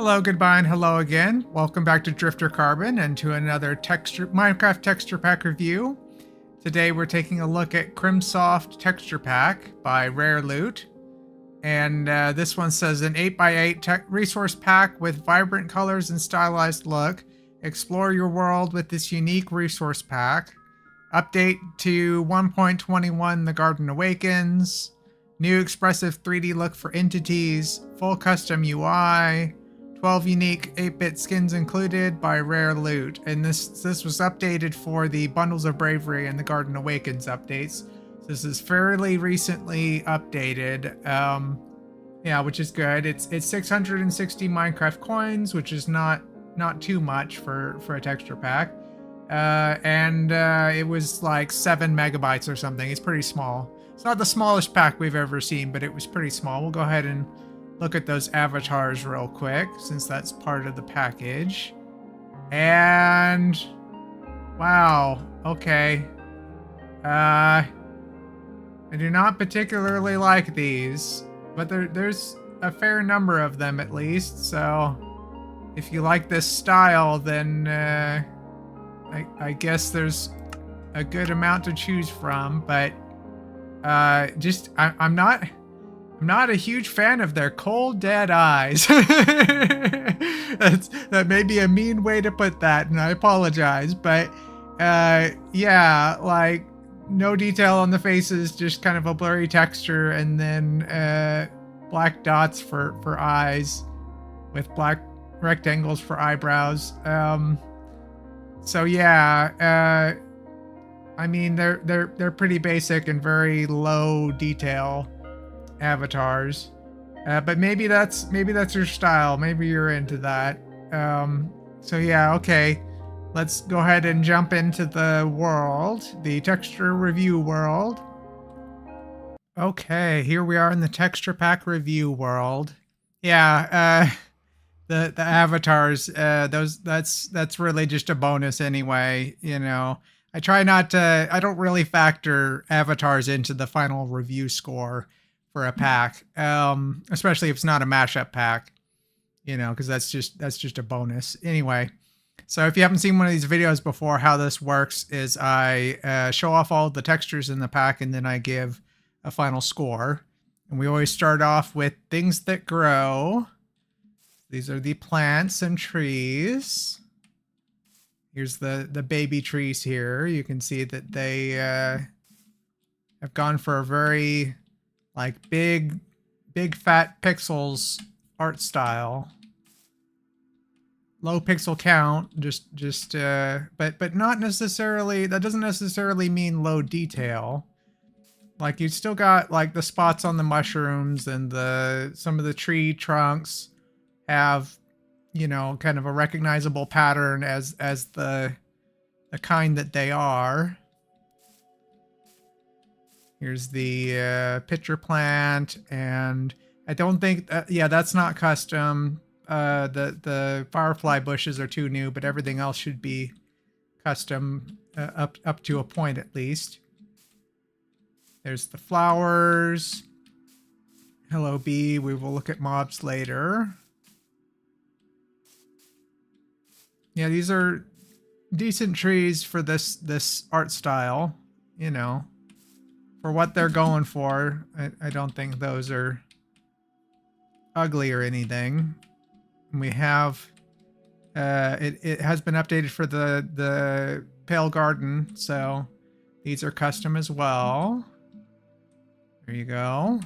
Hello, goodbye, and hello again. Welcome back to Drifter Carbon and to another Minecraft Texture Pack review. Today we're taking a look at Crimsoft Texture Pack by RareLoot. And this one says an 8x8 resource pack with vibrant colors and stylized look. Explore your world with this unique resource pack. Update to 1.21 The Garden Awakens. New expressive 3D look for entities. Full custom UI. 12 unique 8-bit skins included by RareLoot, and this was updated for the Bundles of Bravery and the Garden Awakens updates. So this is fairly recently updated, yeah, which is good. It's 660 Minecraft coins, which is not too much for a texture pack, and it was like 7 megabytes or something. It's pretty small. It's not the smallest pack we've ever seen, but it was pretty small. We'll go ahead and look at those avatars real quick, since that's part of the package. And wow, okay. I do not particularly like these, but there's a fair number of them at least. So if you like this style, then I guess there's a good amount to choose from. But I'm not a huge fan of their cold, dead eyes. That may be a mean way to put that, and I apologize. But yeah, like no detail on the faces, just kind of a blurry texture, and then black dots for eyes with black rectangles for eyebrows. So yeah, I mean they're pretty basic and very low detail avatars, but maybe that's your style. Maybe you're into that. So yeah, okay, let's go ahead and jump into the world, the texture review world. Okay, here we are in the texture pack review world. Yeah, the avatars, that's really just a bonus anyway. You know, I don't really factor avatars into the final review score for a pack, especially if it's not a mashup pack, you know, because that's just a bonus anyway. So if you haven't seen one of these videos before, how this works is I show off all the textures in the pack, and then I give a final score. And we always start off with things that grow. These are the plants and trees. Here's the baby trees here. You can see that they have gone for a very like big fat pixels art style. Low pixel count, but not necessarily, that doesn't necessarily mean low detail. Like you still got like the spots on the mushrooms, and some of the tree trunks have, you know, kind of a recognizable pattern as the kind that they are. Here's the pitcher plant, and I don't think yeah, that's not custom. The firefly bushes are too new, but everything else should be custom up to a point at least. There's the flowers. Hello bee. We will look at mobs later. Yeah, these are decent trees for this art style, you know. For what they're going for, I don't think those are ugly or anything. And we have it has been updated for the Pale Garden, so these are custom as well. There you go.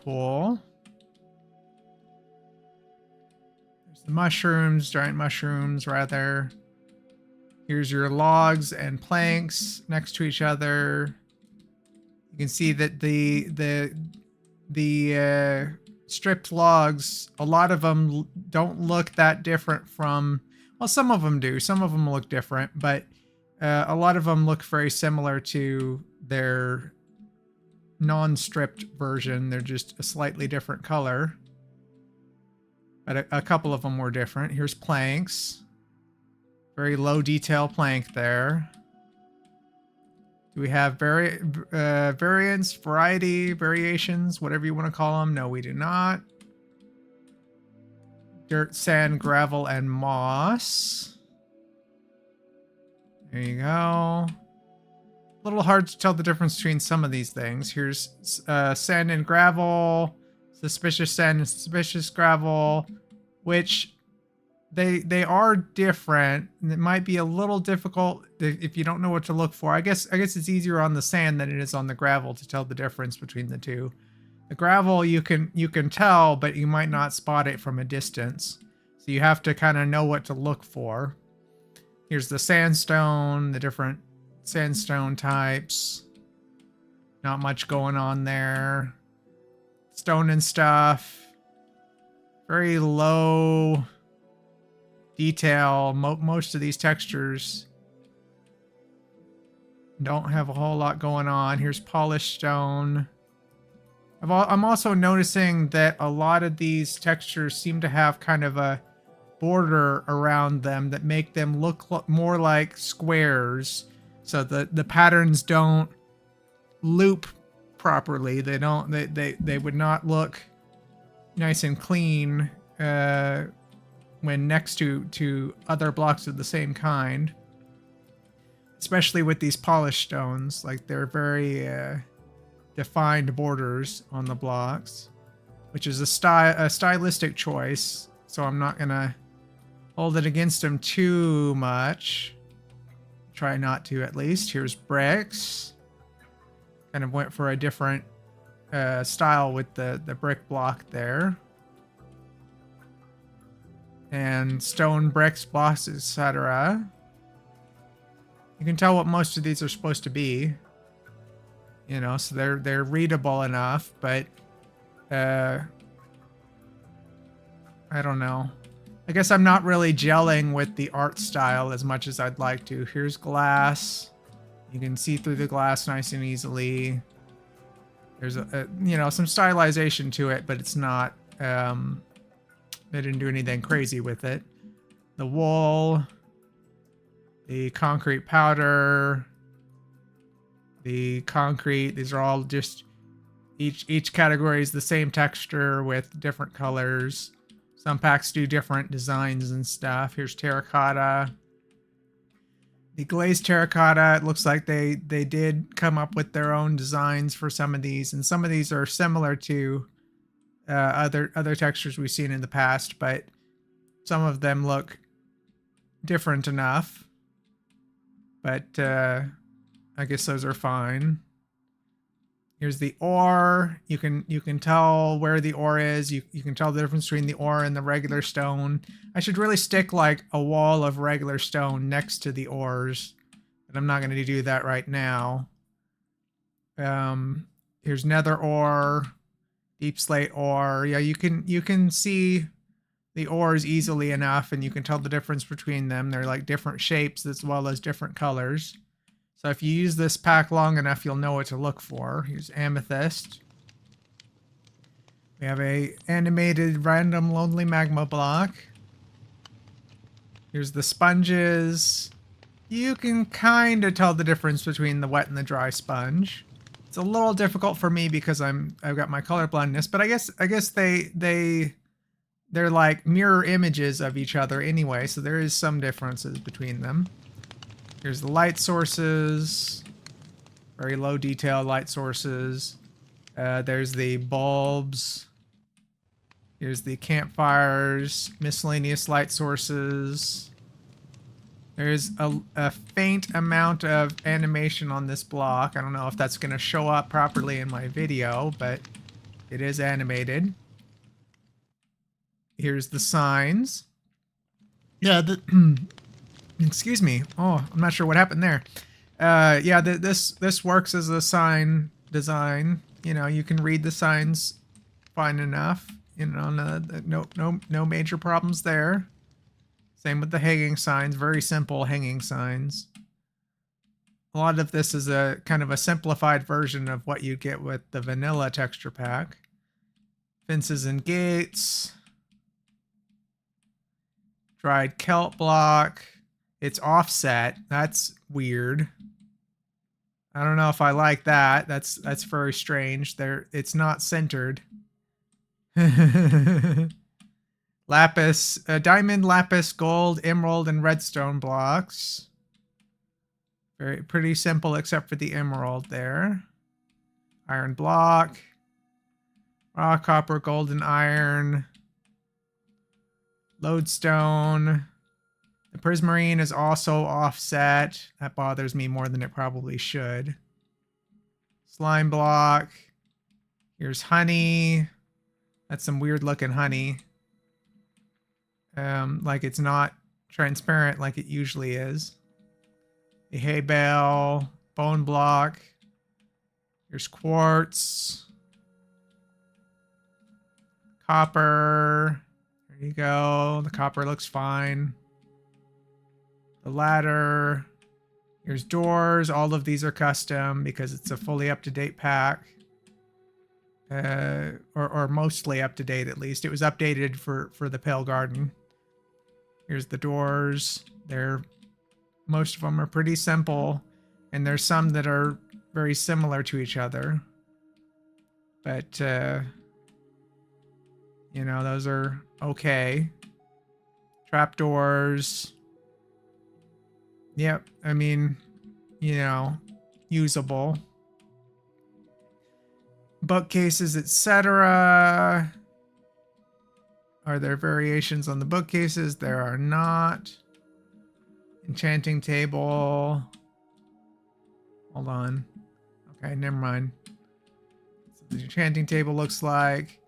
Cool. There's the mushrooms, giant mushrooms rather. Here's your logs and planks next to each other. You can see that the stripped logs, a lot of them don't look that different from, well, some of them do. Some of them look different, but a lot of them look very similar to their non-stripped version. They're just a slightly different color, but a couple of them were different. Here's planks. Very low detail plank there. Do we have variants, variety, variations, whatever you want to call them? No, we do not. dirt, sand, gravel, and moss. There you go. A little hard to tell the difference between some of these things. Here's sand and gravel, suspicious sand and suspicious gravel, which they are different. It might be a little difficult if you don't know what to look for. I guess it's easier on the sand than it is on the gravel to tell the difference between the two. The gravel you can tell, but you might not spot it from a distance. So you have to kind of know what to look for. Here's the sandstone, the different sandstone types. Not much going on there. Stone and stuff. Very low detail. Most of these textures don't have a whole lot going on. Here's polished stone. I'm also noticing that a lot of these textures seem to have kind of a border around them that make them look more like squares. So the patterns don't loop properly. They don't. They would not look nice and clean when next to other blocks of the same kind. Especially with these polished stones, like they're very defined borders on the blocks, which is a stylistic choice. So I'm not gonna hold it against them too much. Try not to, at least. Here's bricks. Kind of went for a different style with the brick block there. And stone bricks, blocks, etc. You can tell what most of these are supposed to be. You know, so they're readable enough, but I don't know. I guess I'm not really gelling with the art style as much as I'd like to. Here's glass. You can see through the glass nice and easily. There's a you know, some stylization to it, but it's not they didn't do anything crazy with it. The wool, the concrete powder, the concrete, these are all just each category is the same texture with different colors. Some packs do different designs and stuff. Here's terracotta. The glazed terracotta, it looks like they did come up with their own designs for some of these, and some of these are similar to other textures we've seen in the past, but some of them look different enough. But I guess those are fine. Here's the ore. You can tell where the ore is. You can tell the difference between the ore and the regular stone. I should really stick like a wall of regular stone next to the ores, but I'm not going to do that right now. Here's nether ore, deep slate ore. Yeah, you can see the ores easily enough, and you can tell the difference between them. They're like different shapes as well as different colors. So if you use this pack long enough, you'll know what to look for. Here's amethyst. We have a animated random lonely magma block. Here's the sponges. You can kind of tell the difference between the wet and the dry sponge. It's a little difficult for me because I've got my color blindness, but I guess they're like mirror images of each other anyway, so there is some differences between them. Here's the light sources. Very low detail light sources. There's the bulbs. Here's the campfires, miscellaneous light sources. There's a faint amount of animation on this block. I don't know if that's going to show up properly in my video, but it is animated. Here's the signs. Yeah, excuse me. Oh, I'm not sure what happened there. Yeah, this works as a sign design. You know, you can read the signs fine enough. You know, no major problems there. Same with the hanging signs. Very simple hanging signs. A lot of this is a kind of a simplified version of what you get with the vanilla texture pack. Fences and gates. Dried kelp block. It's offset. That's weird. I don't know if I like that. That's very strange. It's not centered. Lapis, diamond, lapis, gold, emerald, and redstone blocks. Pretty simple except for the emerald there. Iron block. Raw copper, gold, and iron. Lodestone. The prismarine is also offset. That bothers me more than it probably should. Slime block. Here's honey. That's some weird looking honey. Like it's not transparent like it usually is. A hay bale. Bone block. Here's quartz. Copper. There you go. The copper looks fine. The ladder. Here's doors. All of these are custom because it's a fully up-to-date pack. Or mostly up-to-date at least. It was updated for the Pale Garden. Here's the doors. Most of them are pretty simple. And there's some that are very similar to each other. But, you know, those are okay. Trapdoors. Yep, I mean, you know, usable. Bookcases, etc. Are there variations on the bookcases? There are not. Enchanting table. Hold on. Okay, never mind. So the enchanting table looks like.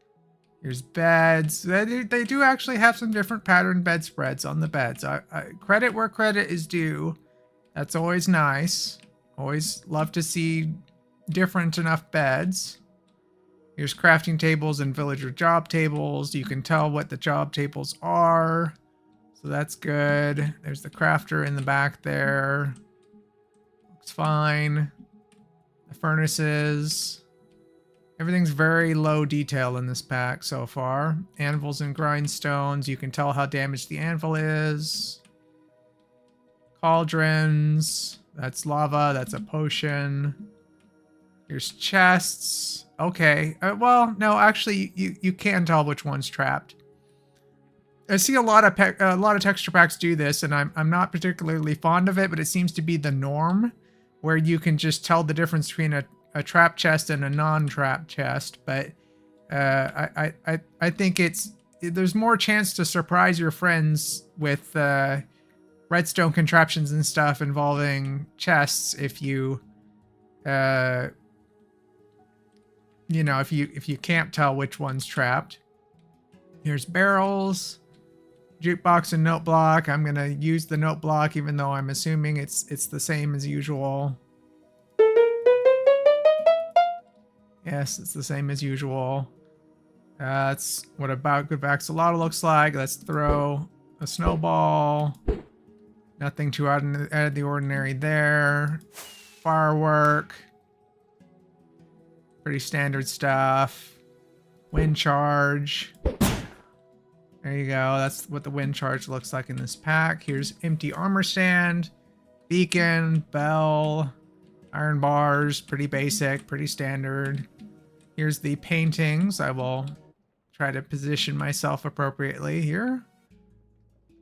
Here's beds. They do actually have some different pattern bedspreads on the beds. I credit where credit is due. That's always nice. Always love to see different enough beds. Here's crafting tables and villager job tables. You can tell what the job tables are. So that's good. There's the crafter in the back there. Looks fine. The furnaces. Everything's very low detail in this pack so far. Anvils and grindstones. You can tell how damaged the anvil is. Cauldrons. That's lava. That's a potion. Here's chests. Okay. Well, no, actually, you can tell which one's trapped. I see a lot of texture packs do this, and I'm not particularly fond of it, but it seems to be the norm, where you can just tell the difference between a trap chest and a non-trap chest. But I think there's more chance to surprise your friends with redstone contraptions and stuff involving chests if you you know, if you can't tell which one's trapped. Here's barrels, jukebox, and note block. I'm gonna use the note block even though I'm assuming it's the same as usual. Yes, it's the same as usual. That's what a good axolotl looks like. Let's throw a snowball. Nothing too out of the ordinary there. Firework. Pretty standard stuff. Wind charge. There you go. That's what the wind charge looks like in this pack. Here's empty armor stand. Beacon. Bell. Iron bars. Pretty basic. Pretty standard. Here's the paintings. I will try to position myself appropriately here.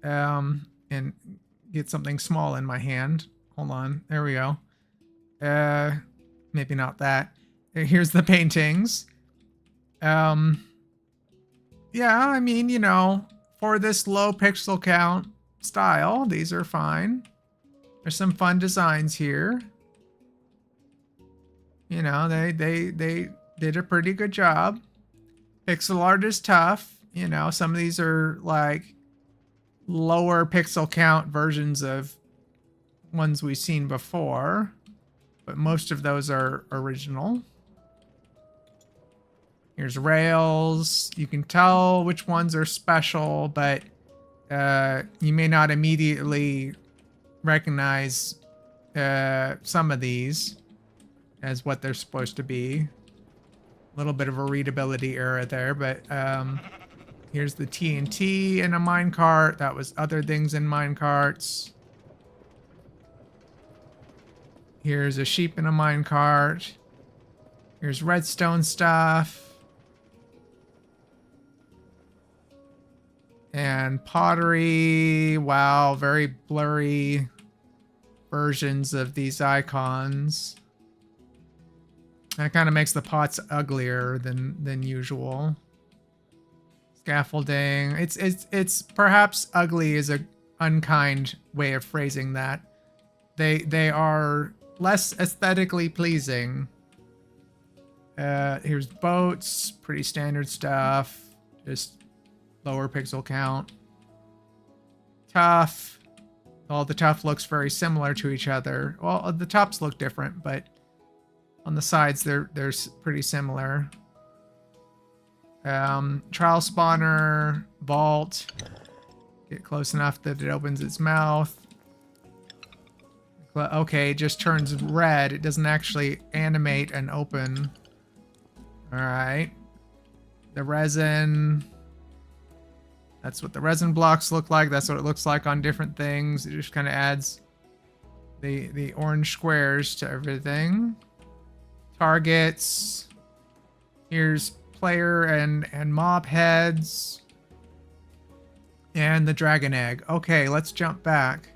And get something small in my hand. Hold on. There we go. Maybe not that. Here's the paintings. Yeah, I mean, you know, for this low pixel count style, these are fine. There's some fun designs here. You know, they did a pretty good job. Pixel art is tough. You know, some of these are like lower pixel count versions of ones we've seen before, but most of those are original. Here's rails. You can tell which ones are special, but you may not immediately recognize some of these as what they're supposed to be. A little bit of a readability error there, but here's the TNT in a minecart. That was other things in minecarts. Here's a sheep in a minecart. Here's redstone stuff. And pottery. Wow, very blurry versions of these icons. That kind of makes the pots uglier than usual. Scaffolding. It's perhaps ugly is a unkind way of phrasing that. They are less aesthetically pleasing. Here's boats, pretty standard stuff. Just lower pixel count. Tough. All the tough looks very similar to each other. Well, the tops look different, but on the sides they're pretty similar. Trial spawner, vault. Get close enough that it opens its mouth. Okay, it just turns red. It doesn't actually animate and open. Alright. The resin. That's what the resin blocks look like. That's what it looks like on different things. It just kind of adds the orange squares to everything. Targets. Here's player and mob heads. And the dragon egg. Okay, let's jump back.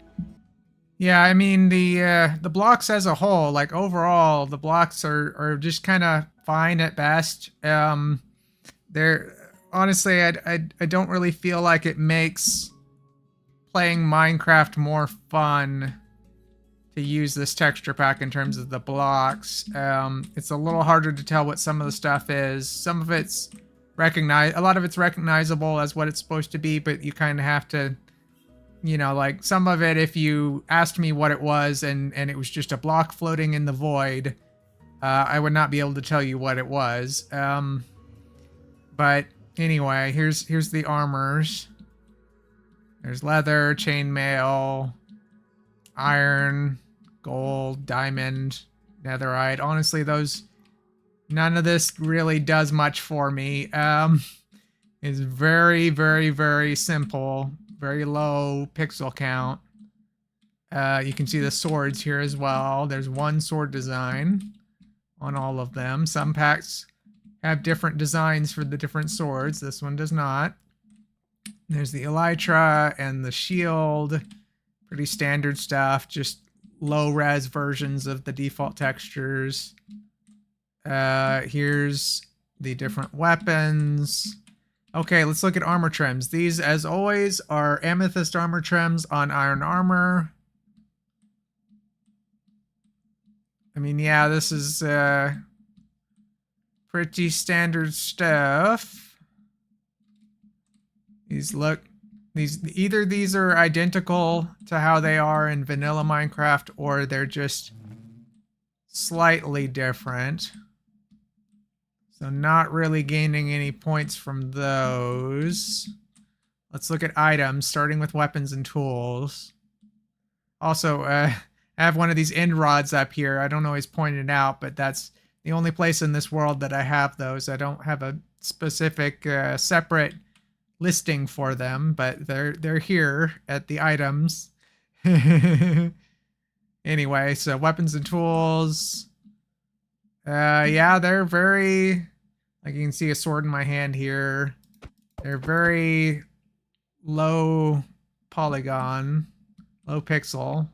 Yeah, I mean the blocks as a whole, like overall, the blocks are just kind of fine at best. They're honestly, I don't really feel like it makes playing Minecraft more fun to use this texture pack in terms of the blocks. It's a little harder to tell what some of the stuff is. Some of it's a lot of it's recognizable as what it's supposed to be, but you kind of have to, you know, like some of it, if you asked me what it was and it was just a block floating in the void, I would not be able to tell you what it was. But anyway, here's the armors. There's leather, chainmail, iron, gold, diamond, netherite. Honestly, none of this really does much for me. It's very, very, very simple. Very low pixel count. You can see the swords here as well. There's one sword design on all of them. Some packs have different designs for the different swords. This one does not. There's the elytra and the shield. Pretty standard stuff. Just low-res versions of the default textures. Here's the different weapons. Okay, let's look at armor trims. These, as always, are amethyst armor trims on iron armor. I mean, yeah, this is pretty standard stuff. Either these are identical to how they are in vanilla Minecraft, or they're just slightly different. So not really gaining any points from those. Let's look at items, starting with weapons and tools. Also, I have one of these end rods up here. I don't always point it out, but that's the only place in this world that I have those. I don't have a specific separate listing for them, but they're here at the items. Anyway, so weapons and tools. Yeah, they're very, like you can see a sword in my hand here. They're very low polygon, low pixel.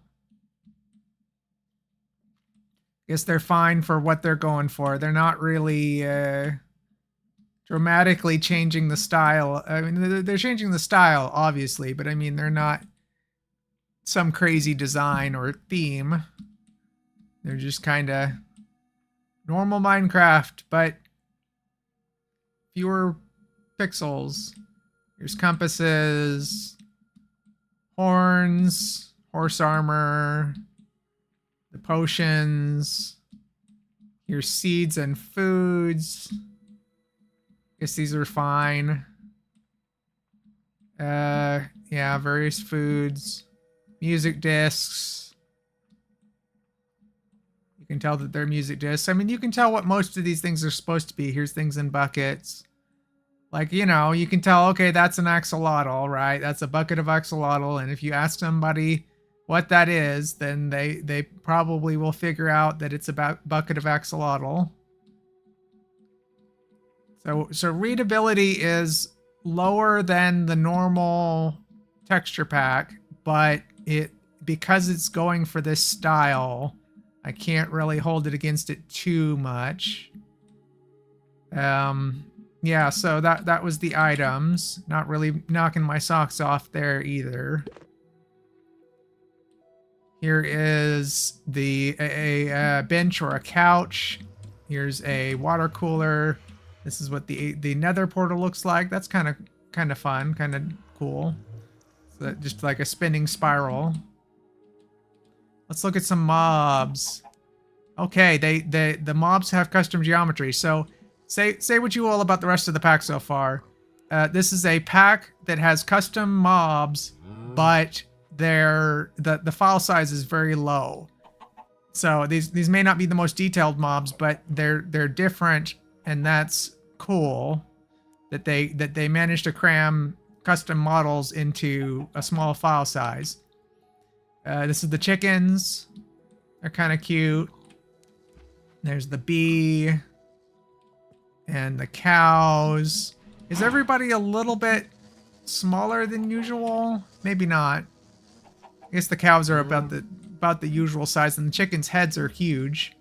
Guess they're fine for what they're going for. They're not really dramatically changing the style. I mean, they're changing the style, obviously, but I mean, they're not some crazy design or theme. They're just kind of normal Minecraft, but fewer pixels. Here's compasses, horns, horse armor, the potions. Here's seeds and foods. Guess these are fine. Yeah, various foods. Music discs. You can tell that they're music discs. I mean, you can tell what most of these things are supposed to be. Here's things in buckets. Like, you know, you can tell, okay, that's an axolotl, right? That's a bucket of axolotl. And if you ask somebody what that is, then they probably will figure out that it's a bucket of axolotl. So readability is lower than the normal texture pack, but because it's going for this style, I can't really hold it against it too much. Yeah, so that was the items. Not really knocking my socks off there either. Here is a bench or a couch. Here's a water cooler. This is what the nether portal looks like. That's kind of fun, kind of cool. So just like a spinning spiral. Let's look at some mobs. Okay, the mobs have custom geometry. So say what you will about the rest of the pack so far. This is a pack that has custom mobs, but the file size is very low. So these may not be the most detailed mobs, but they're different, and that's cool that they managed to cram custom models into a small file size. This is the chickens. They're kind of cute. There's the bee and the cows. Is everybody a little bit smaller than usual? Maybe not. I guess the cows are about the usual size, and the chickens' heads are huge.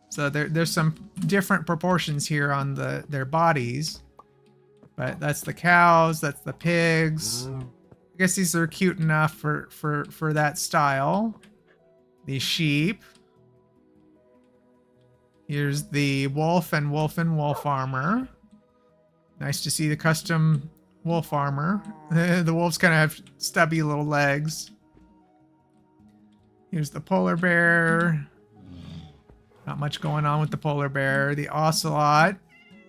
So there's some different proportions here on their bodies. But that's the cows, that's the pigs. I guess these are cute enough for that style. The sheep. Here's the wolf and wolf armor. Nice to see the custom wolf armor. The wolves kind of have stubby little legs. Here's the polar bear. Not much going on with the polar bear. The ocelot.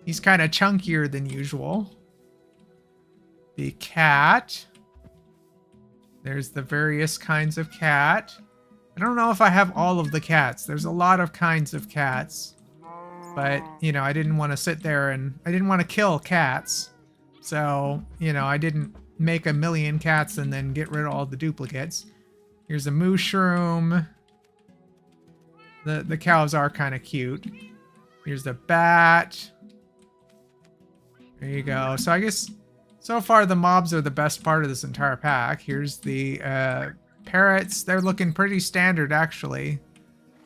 He's kind of chunkier than usual. The cat. There's the various kinds of cat. I don't know if I have all of the cats. There's a lot of kinds of cats. But, you know, I didn't want to sit there and I didn't want to kill cats. So, you know, I didn't make a million cats and then get rid of all the duplicates. Here's a mushroom. The cows are kind of cute. Here's the bat. There you go. So I guess so far the mobs are the best part of this entire pack. Here's the parrots. They're looking pretty standard, actually.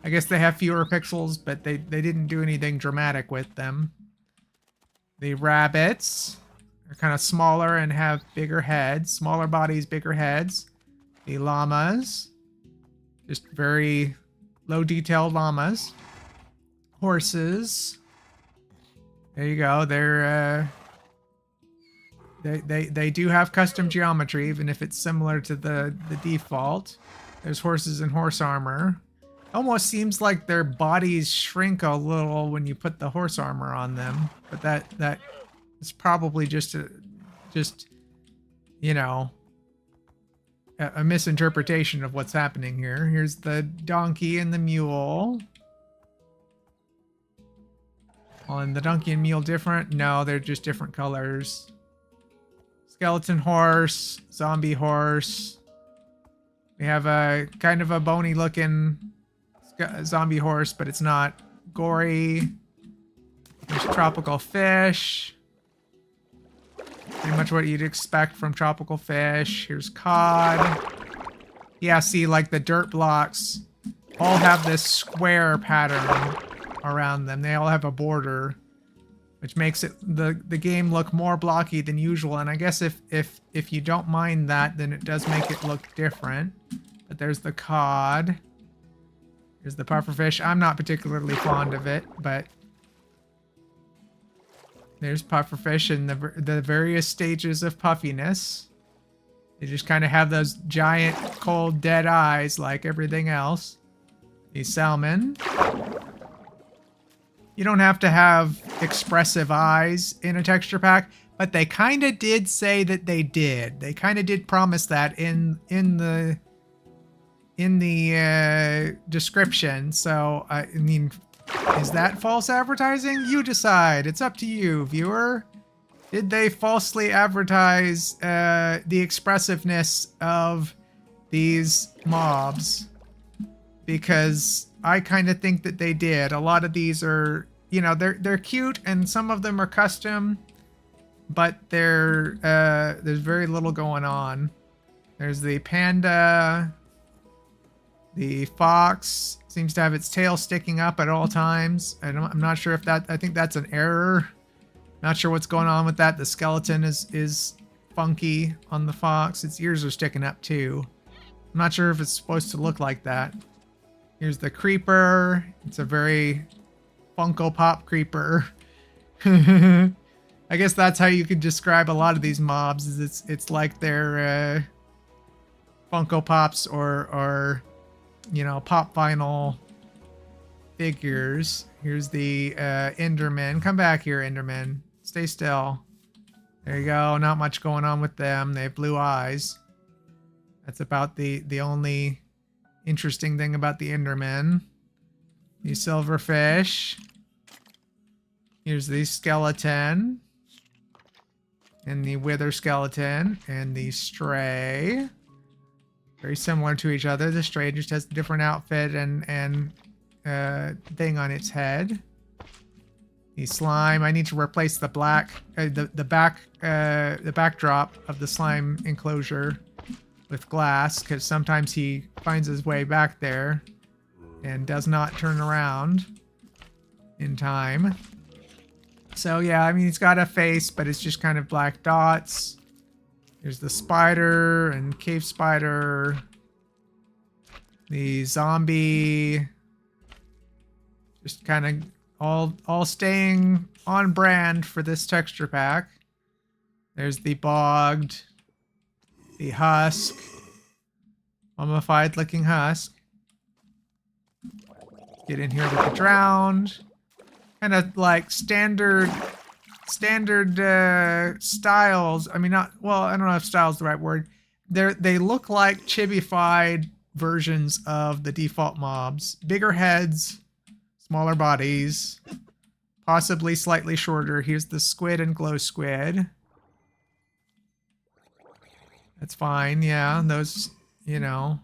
I guess they have fewer pixels, but they didn't do anything dramatic with them. The rabbits are kind of smaller and have bigger heads. Smaller bodies, bigger heads. The llamas. Just very low detailed llamas. Horses. There you go. They're they do have custom geometry, even if it's similar to the default. There's horses and horse armor. Almost seems like their bodies shrink a little when you put the horse armor on them, but that is probably just you know, a misinterpretation of what's happening here. Here's the donkey and the mule. Well, and the donkey and mule different? No, they're just different colors. Skeleton horse, zombie horse. We have a kind of a bony looking zombie horse, but it's not gory. There's tropical fish. Pretty much what you'd expect from tropical fish. Here's cod. Yeah, see, like the dirt blocks all have this square pattern around them. They all have a border, which makes it the game look more blocky than usual. And I guess if you don't mind that, then it does make it look different. But there's the cod. Here's the pufferfish. I'm not particularly fond of it, but there's pufferfish in the various stages of puffiness. They just kind of have those giant, cold, dead eyes like everything else. The salmon. You don't have to have expressive eyes in a texture pack, but they kind of did say that they did. They kind of did promise that in the description. So I mean, is that false advertising? You decide. It's up to you, viewer. Did they falsely advertise the expressiveness of these mobs? Because I kind of think that they did. A lot of these are, you know, they're cute, and some of them are custom, but there's very little going on. There's the panda. The fox seems to have its tail sticking up at all times. I'm not sure if that, I think that's an error. Not sure what's going on with that. The skeleton is funky on the fox. Its ears are sticking up too. I'm not sure if it's supposed to look like that. Here's the creeper. It's a very Funko Pop creeper. I guess that's how you could describe a lot of these mobs. Is it's like they're Funko Pops or you know, pop vinyl figures. Here's the Enderman. Come back here, Enderman. Stay still. There you go. Not much going on with them. They have blue eyes. That's about the only interesting thing about the Enderman. The silverfish. Here's the skeleton. And the wither skeleton. And the stray. Very similar to each other. The stray just has a different outfit and thing on its head. The slime. I need to replace the black, the backdrop of the slime enclosure with glass, because sometimes he finds his way back there and does not turn around in time. So yeah, I mean, he's got a face, but it's just kind of black dots. There's the spider and cave spider. The zombie. Just kind of all staying on brand for this texture pack. There's the bogged. The husk. Mummified looking husk. Get in here with the drowned. Kind of like standard styles. I mean, not, well, I don't know if style's the right word. They look like chibified versions of the default mobs. Bigger heads, smaller bodies, possibly slightly shorter. Here's the squid and glow squid. That's fine, yeah. Those, you know,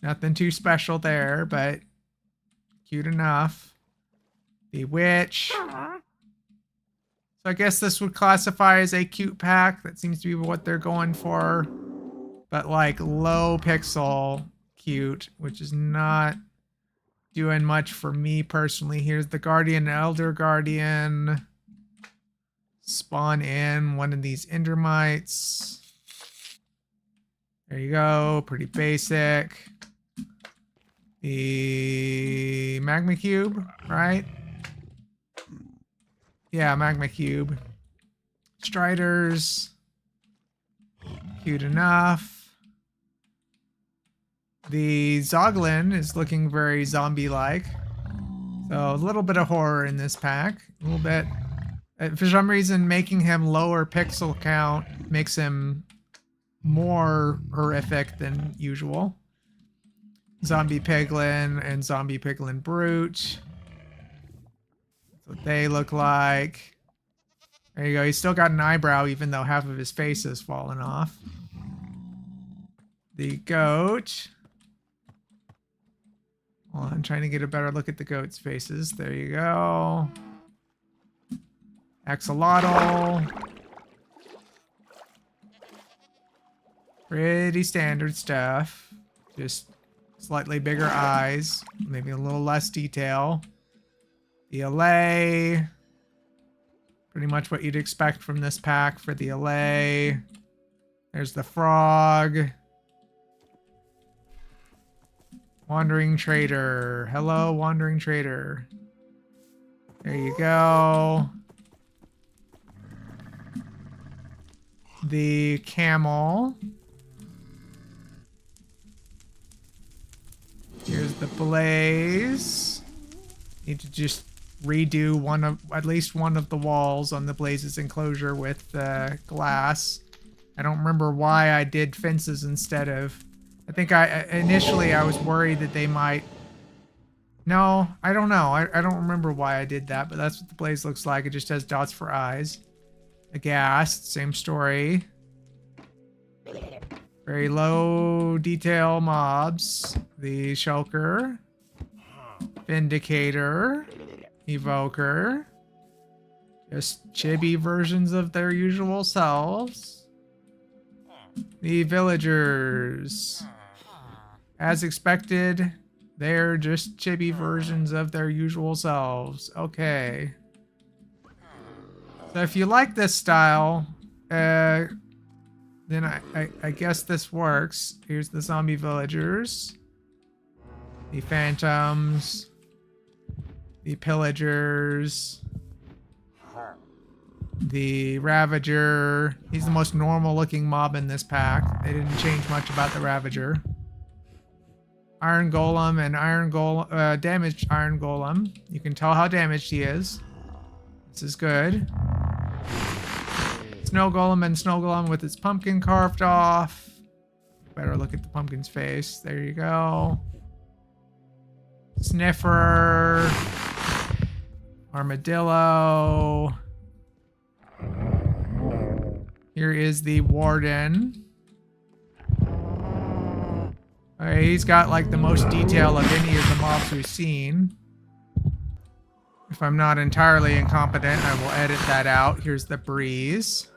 nothing too special there, but cute enough. The witch. So I guess this would classify as a cute pack. That seems to be what they're going for. But like low pixel cute, which is not doing much for me personally. Here's the Guardian, Elder Guardian. Spawn in one of these Endermites. There you go. Pretty basic. The Magma Cube, right? Yeah, Magma Cube. Striders. Cute enough. The Zoglin is looking very zombie-like. So a little bit of horror in this pack. A little bit. For some reason, making him lower pixel count makes him more horrific than usual. Zombie Piglin and Zombie Piglin Brute. That's what they look like. There you go. He's still got an eyebrow, even though half of his face has fallen off. The goat. Well, I'm trying to get a better look at the goat's faces. There you go. Axolotl. Pretty standard stuff. Just slightly bigger eyes. Maybe a little less detail. The allay. Pretty much what you'd expect from this pack for the allay. There's the frog. Wandering Trader. Hello, Wandering Trader. There you go. The camel. Here's the blaze. Need to just redo at least one of the walls on the blaze's enclosure with glass. I don't remember why I did fences instead of. I think initially I was worried that they might. No, I don't know. I don't remember why I did that, but that's what the blaze looks like. It just has dots for eyes. The ghast, same story. Very low detail mobs. The shulker. Vindicator. Evoker. Just chibi versions of their usual selves. The villagers. As expected, they're just chibi versions of their usual selves. Okay. So if you like this style, then I guess this works. Here's the zombie villagers. The phantoms. The pillagers. The Ravager. He's the most normal looking mob in this pack. They didn't change much about the Ravager. Iron Golem and damaged Iron Golem. You can tell how damaged he is. This is good. Snow Golem and Snow Golem with its pumpkin carved off. Better look at the pumpkin's face. There you go. Sniffer. Armadillo. Here is the Warden. Okay, he's got like the most detail of any of the mobs we've seen. If I'm not entirely incompetent, I will edit that out. Here's the Breeze.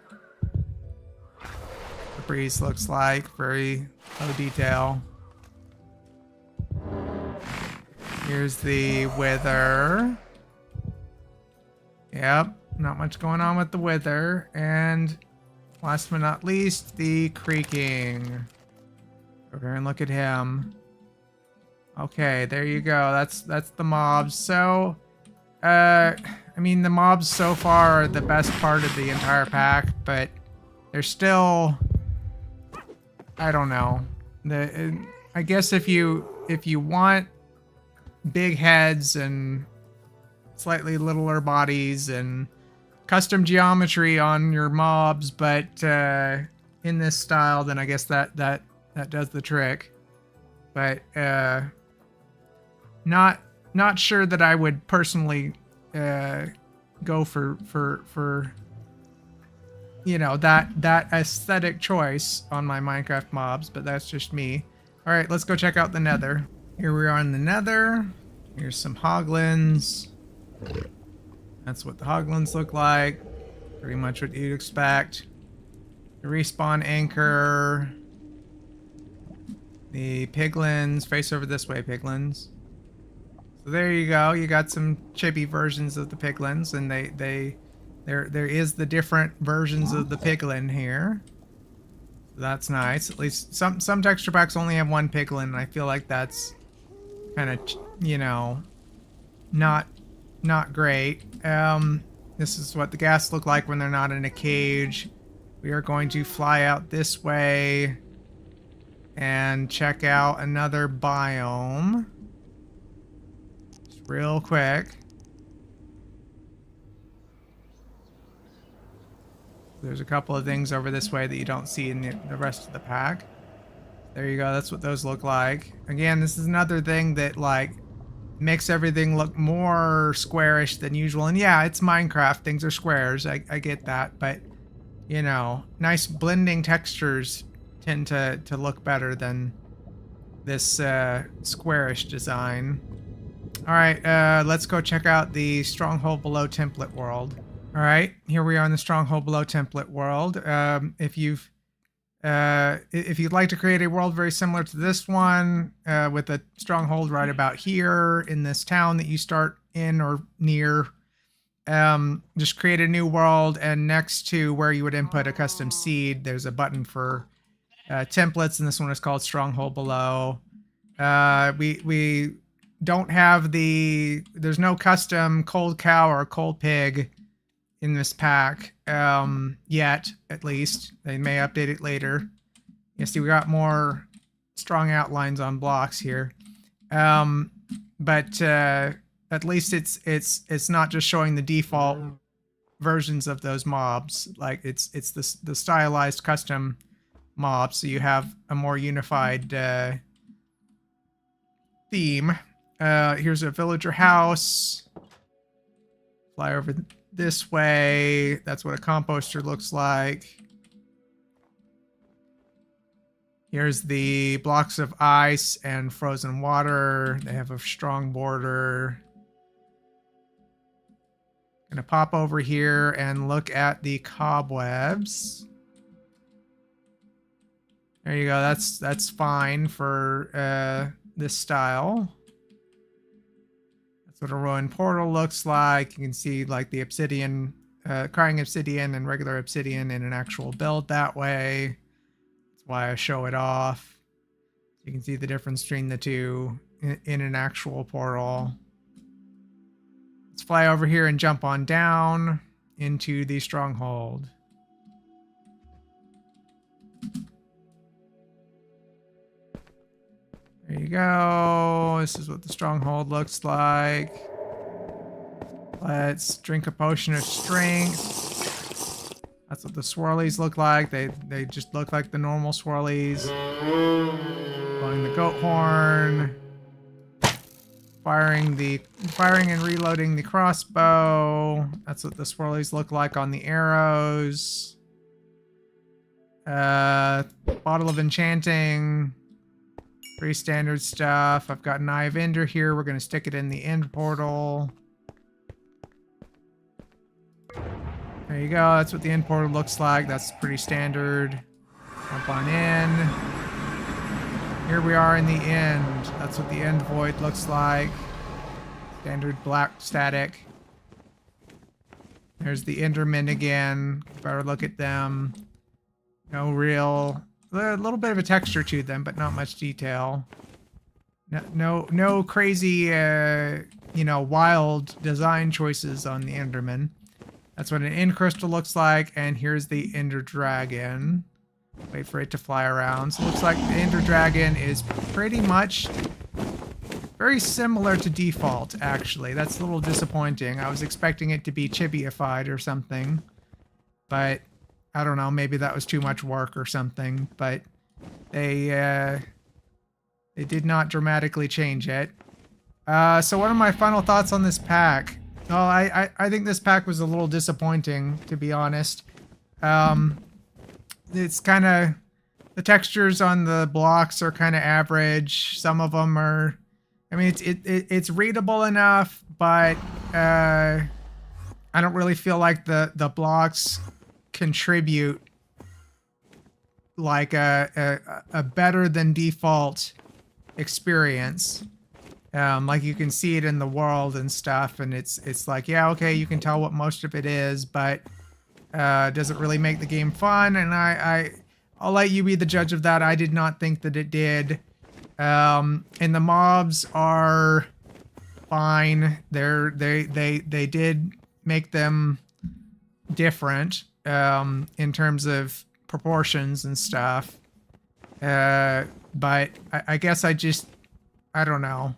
The Breeze looks like very low detail. Here's the Wither. Yep, not much going on with the Wither. And last but not least, the Creaking. Over here and look at him. Okay, there you go. That's the mobs. So, I mean, the mobs so far are the best part of the entire pack, but they're still, I don't know. I guess if you want big heads and slightly littler bodies and custom geometry on your mobs, but in this style, then I guess that does the trick. But not sure that I would personally go for you know, that aesthetic choice on my Minecraft mobs, but that's just me. All right, let's go check out the Nether. Here we are in the Nether. Here's some hoglins. That's what the hoglins look like. Pretty much what you'd expect. The respawn anchor. The piglins. Face over this way, piglins. So there you go. You got some chibi versions of the piglins, and there is the different versions of the piglin here. So that's nice. At least some texture packs only have one piglin, and I feel like that's kind of, you know, not great. This is what the ghasts look like when they're not in a cage. We are going to fly out this way and check out another biome. Just real quick. There's a couple of things over this way that you don't see in the rest of the pack. There you go. That's what those look like. Again, this is another thing that like makes everything look more squarish than usual. And yeah, it's Minecraft. Things are squares. I get that. But, you know, nice blending textures tend to look better than this squarish design. All right, let's go check out the Stronghold Below template world. All right, here we are in the Stronghold Below template world. If you'd like to create a world very similar to this one, with a stronghold right about here in this town that you start in or near, just create a new world, and next to where you would input a custom seed, there's a button for templates, and this one is called Stronghold Below. We don't have there's no custom cold cow or cold pig in this pack yet, at least. They may update it later. You see, we got more strong outlines on blocks here, but at least it's not just showing the default versions of those mobs. Like it's the stylized custom mobs, so you have a more unified theme. Here's a villager house. Fly over this way. That's what a composter looks like. Here's the blocks of ice and frozen water. They have a strong border. gonna pop over here and look at the cobwebs. There you go. That's fine for this style. That's what a ruined portal looks like. You can see like the obsidian, crying obsidian and regular obsidian in an actual build that way. That's why I show it off. You can see the difference between the two in an actual portal. Let's fly over here and jump on down into the stronghold. There you go. This is what the stronghold looks like. Let's drink a potion of strength. That's what the swirlies look like. They just look like the normal swirlies. Blowing the goat horn. Firing and reloading the crossbow. That's what the swirlies look like on the arrows. Bottle of enchanting. Pretty standard stuff. I've got an Eye of Ender here. We're going to stick it in the end portal. There you go. That's what the end portal looks like. That's pretty standard. Jump on in. Here we are in the end. That's what the end void looks like. Standard black static. There's the Endermen again. Better look at them. No real... A little bit of a texture to them, but not much detail. No crazy, you know, wild design choices on the Enderman. That's what an End Crystal looks like, and here's the Ender Dragon. Wait for it to fly around. So it looks like the Ender Dragon is pretty much very similar to default, actually. That's a little disappointing. I was expecting it to be chibiified or something, but... I don't know, maybe that was too much work or something, but they did not dramatically change it. So what are my final thoughts on this pack? Oh, I think this pack was a little disappointing, to be honest. It's kind of, the textures on the blocks are kind of average. Some of them are, I mean, it's readable enough, but I don't really feel like the blocks contribute like a better than default experience. Like you can see it in the world and stuff, and it's like, yeah, okay, you can tell what most of it is, but does it really make the game fun? And I'll let you be the judge of that. I did not think that it did. And the mobs are fine. They did make them different in terms of proportions and stuff. But I guess I don't know.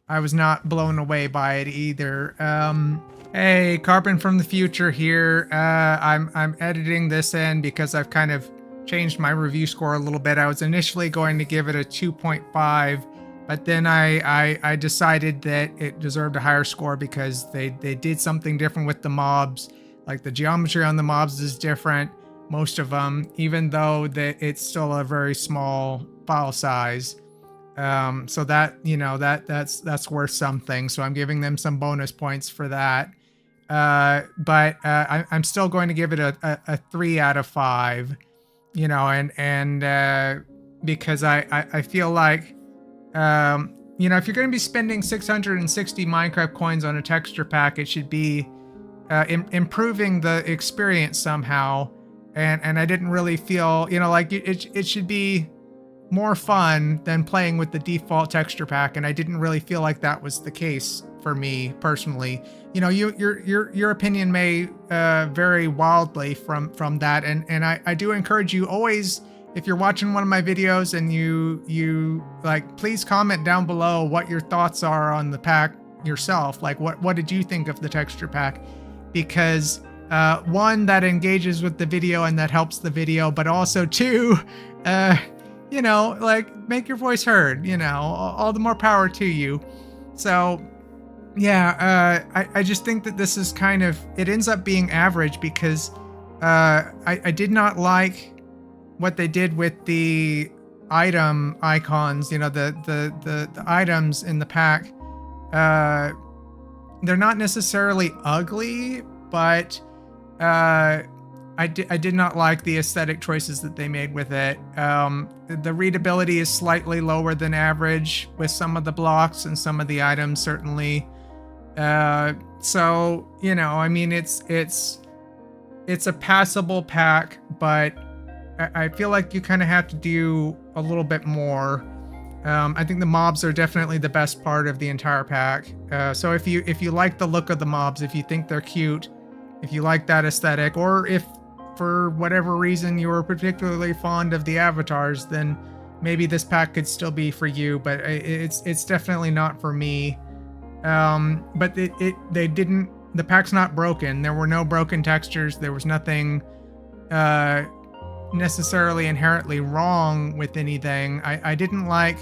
I was not blown away by it either. Hey, Carbon from the future here. I'm editing this in because I've kind of changed my review score a little bit. I was initially going to give it a 2.5, but then I decided that it deserved a higher score because they did something different with the mobs. Like the geometry on the mobs is different, most of them, even though it's still a very small file size. So that, you know, that's worth something. So I'm giving them some bonus points for that. But I'm still going to give it a 3 out of 5, you know, and because I feel like, you know, if you're going to be spending 660 Minecraft coins on a texture pack, it should be improving the experience somehow. And I didn't really feel, you know, like it should be more fun than playing with the default texture pack, and I didn't really feel like that was the case for me personally. You know, your opinion may vary wildly from that, and I do encourage you always, if you're watching one of my videos and you like, please comment down below what your thoughts are on the pack yourself. Like, what did you think of the texture pack? Because one, that engages with the video and that helps the video, but also two, you know, like, make your voice heard, you know, all the more power to you. So yeah, I just think that this is kind of, it ends up being average because I did not like what they did with the item icons, you know, the items in the pack. they're not necessarily ugly, but I did not like the aesthetic choices that they made with it. The readability is slightly lower than average with some of the blocks and some of the items, certainly. So, you know, I mean, it's a passable pack, but I feel like you kind of have to do a little bit more. I think the mobs are definitely the best part of the entire pack. So if you like the look of the mobs, if you think they're cute, if you like that aesthetic, or if for whatever reason you're particularly fond of the avatars, then maybe this pack could still be for you, but it's definitely not for me. But the pack's not broken. There were no broken textures. There was nothing necessarily inherently wrong with anything. I didn't like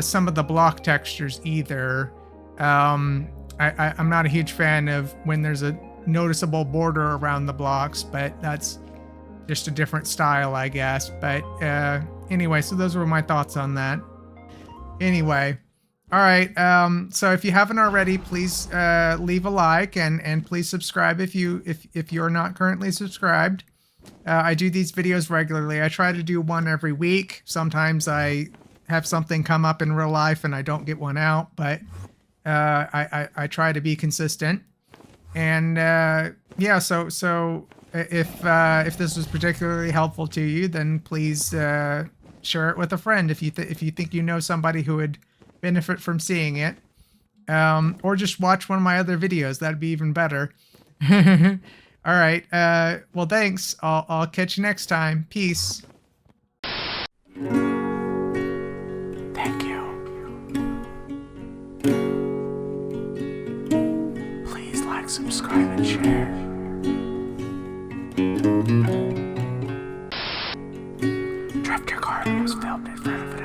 some of the block textures either. I'm not a huge fan of when there's a noticeable border around the blocks, but that's just a different style, I guess. But anyway, so those were my thoughts on that. Anyway, all right. So if you haven't already, please leave a like and please subscribe if you're not currently subscribed. I do these videos regularly. I try to do one every week. Sometimes I have something come up in real life and I don't get one out, but I try to be consistent. And yeah, so if this was particularly helpful to you, then please share it with a friend if you think you know somebody who would benefit from seeing it, or just watch one of my other videos. That'd be even better. All right. Well, thanks. I'll catch you next time. Peace. Thank you. Please like, subscribe, and share. Drifter Carbon was filmed in front of